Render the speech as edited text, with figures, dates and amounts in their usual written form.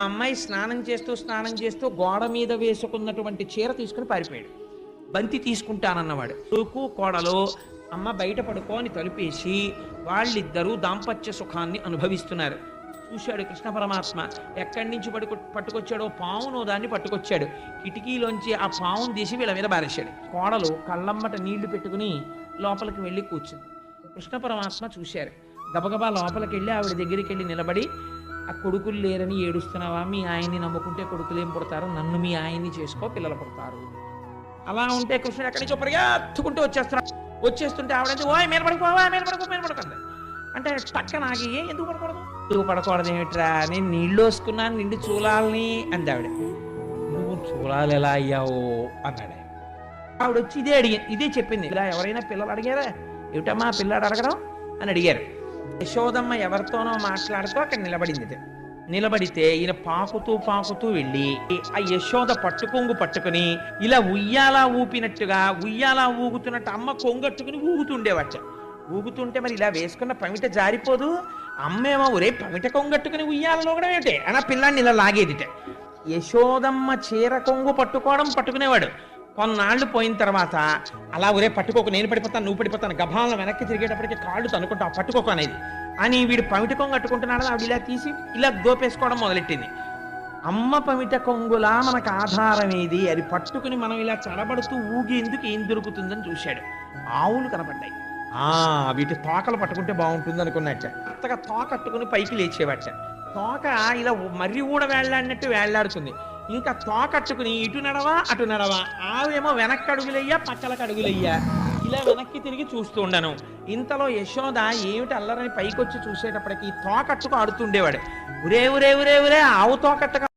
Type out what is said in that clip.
అమ్మాయి స్నానం చేస్తూ గోడ మీద వేసుకున్నటువంటి చీర తీసుకుని పారిపోయాడు. బంతి తీసుకుంటానన్నవాడు. కొడుకు కోడలో అమ్మ బయట పడుకో అని తలుపేసి వాళ్ళిద్దరూ దాంపత్య సుఖాన్ని అనుభవిస్తున్నారు. చూశాడు కృష్ణ పరమాత్మ. ఎక్కడి నుంచి పట్టుకొచ్చాడో పావునో దాన్ని పట్టుకొచ్చాడు. కిటికీలోంచి ఆ పావును తీసి వీళ్ళ మీద బారేశాడు. కోడలు కళ్ళమ్మట నీళ్లు పెట్టుకుని లోపలికి వెళ్ళి కూర్చుంది. కృష్ణ పరమాత్మ చూశారు. గబగబా లోపలికి వెళ్ళి ఆవిడ దగ్గరికి వెళ్ళి నిలబడి, ఆ కొడుకులు లేరని ఏడుస్తున్నావా? మీ ఆయన్ని నమ్ముకుంటే కొడుకులు ఏం పుడతారు? నన్ను మీ ఆయన్ని చేసుకో, పిల్లలు పుడతారు. అలా ఉంటే కృష్ణుడు ఎక్కడి నుంచి పరిగెత్తుకుంటూ వచ్చేస్తుంటే ఆవిడంటే ఓ మీద పడుకోవా, మీద పడుకుంది అంటే పక్క నాగి ఎందుకు పడకూడదు? ఎందుకు పడకూడదు ఏమిట్రా? నేను నీళ్ళు వేసుకున్నాను నిండు చూలాలని అంది ఆవిడ. నువ్వు చూలాలు ఎలా అయ్యావు అన్నాడు. ఆవిడ వచ్చి ఇదే చెప్పింది. ఇలా ఎవరైనా పిల్లలు అడిగారా? ఏమిటమ్మా పిల్లాడు అడగడం అని అడిగారు. యశోదమ్మ ఎవరితోనో మాట్లాడుతూ అక్కడ నిలబడితే ఈయన పాకుతూ వెళ్ళి ఆ యశోద పట్టుకొంగు పట్టుకుని ఇలా ఉయ్యాలా ఊపినట్టుగా ఉయ్యాలా ఊగుతున్నట్టు అమ్మ కొంగట్టుకుని ఊగుతుంటే మరి ఇలా వేసుకున్న పమిట జారిపోదు. అమ్మేమో ఒరే పమిట కొంగట్టుకుని ఉయ్యాలలో కూడా ఏంటే అన్న పిల్లాన్ని ఇలా లాగేదిట. యశోదమ్మ చీర కొంగు పట్టుకునేవాడు. కొన్నాళ్ళు పోయిన తర్వాత అలా ఒరే పట్టుకోకు, నేను పడిపోతాను, నువ్వు పడిపోతాను, గభాలను వెనక్కి తిరిగేటప్పటికి కాళ్ళు తనుకుంటావు, పట్టుకోకు అనేది అని వీడు పమిట కొంగు కట్టుకుంటున్నాడు. ఆవిడ ఇలా తీసి ఇలా దోపేసుకోవడం మొదలెట్టింది. అమ్మ పమిట కొంగులా మనకు ఆధారం ఏది? అది పట్టుకుని మనం ఇలా చడబడుతూ ఊగేందుకు ఏం దొరుకుతుందని చూశాడు. ఆవులు కనపడ్డాయి. వీటి తోకలు పట్టుకుంటే బాగుంటుంది అనుకున్నట్ట. కొత్తగా తోకట్టుకుని పైకి లేచేవట. తోక ఇలా మర్రి ఊడ వేళ్లాడినట్టు వేళ్లాడుతుంది. ఇంకా తోకట్టుకుని ఇటు నడవా అటు నడవా. ఆవేమో వెనక్కి అడుగులయ్యా పక్కలకు అడుగులయ్యా. ఇలా వెనక్కి తిరిగి చూస్తూ ఉండను. ఇంతలో యశోద ఏమిటి అల్లరని పైకొచ్చి చూసేటప్పటికి తోకట్టుకు ఆడుతుండేవాడు. ఉరే ఆవు తోకట్టుకు